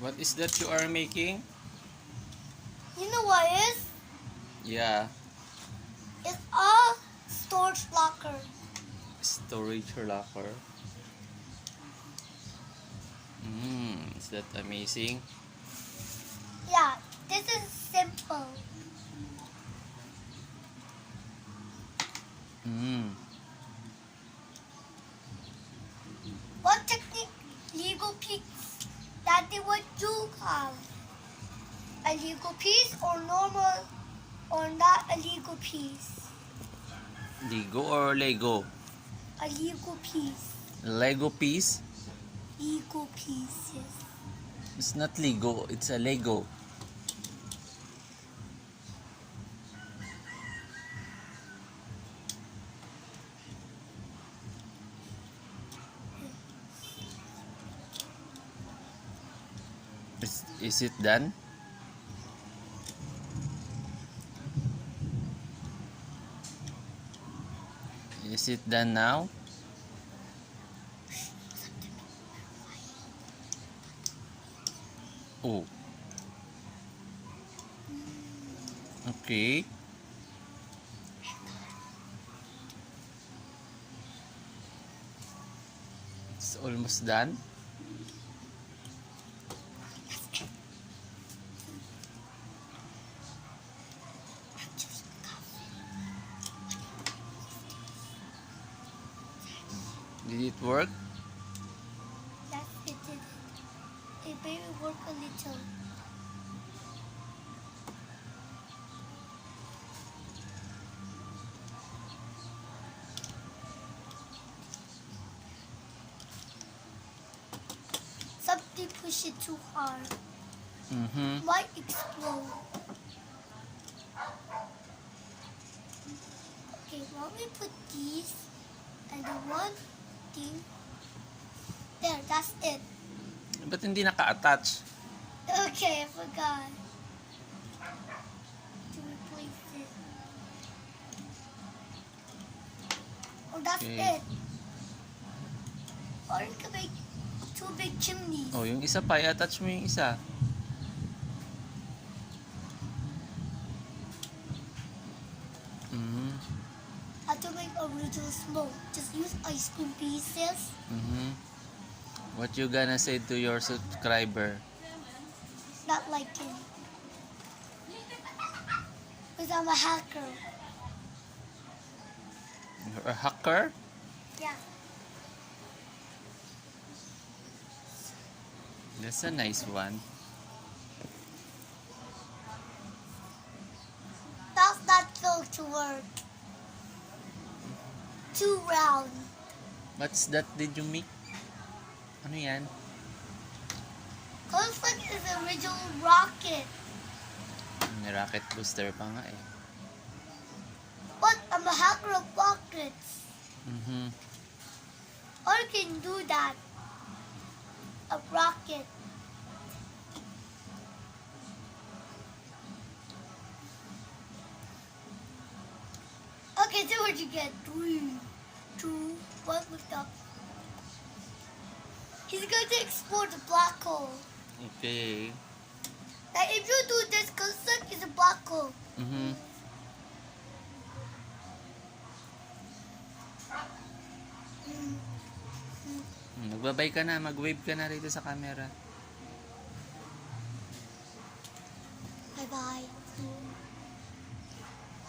What is that you are making? You know what it is? Yeah, It's a storage locker. storage locker. Is that amazing? Yeah, this is simple. Mm. What technique Lego piece that they would do have? A Lego piece or normal or not a Lego piece? Lego or Lego? A Lego piece. Lego piece? Lego piece, yes. It's not Lego, it's a Lego. Is it done? Is it done now? Oh. Okay. It's almost done. Did it work? Yes, it did. It maybe work a little. Something push it too hard. Might explode. Okay, why don't we put these and the one thing there, that's it. Ba't hindi naka-attach? Okay, I forgot to replace it. Oh, that's Okay. it. Or you can make two big chimneys. Oh, yung isa pa, i-attach mo yung isa. How to make original smoke? Just use ice cream pieces. What you gonna say to your subscriber? Not like him. Because I'm a hacker. You're a hacker? Yeah. That's a nice one. That's not going to work. Too round. What's that did you make? Ano yan? Looks like it's the original rocket. May rocket booster pa nga eh. But I'm a hacker of rockets. Mhm. I can do that. A rocket. Okay, so what you get? 3, 2, 1, lift up. He's going to explode the black hole. Okay. Now, if you do this, because look, it's a black hole. Magbabay ka na, mag-wave ka na rito sa camera. Bye-bye.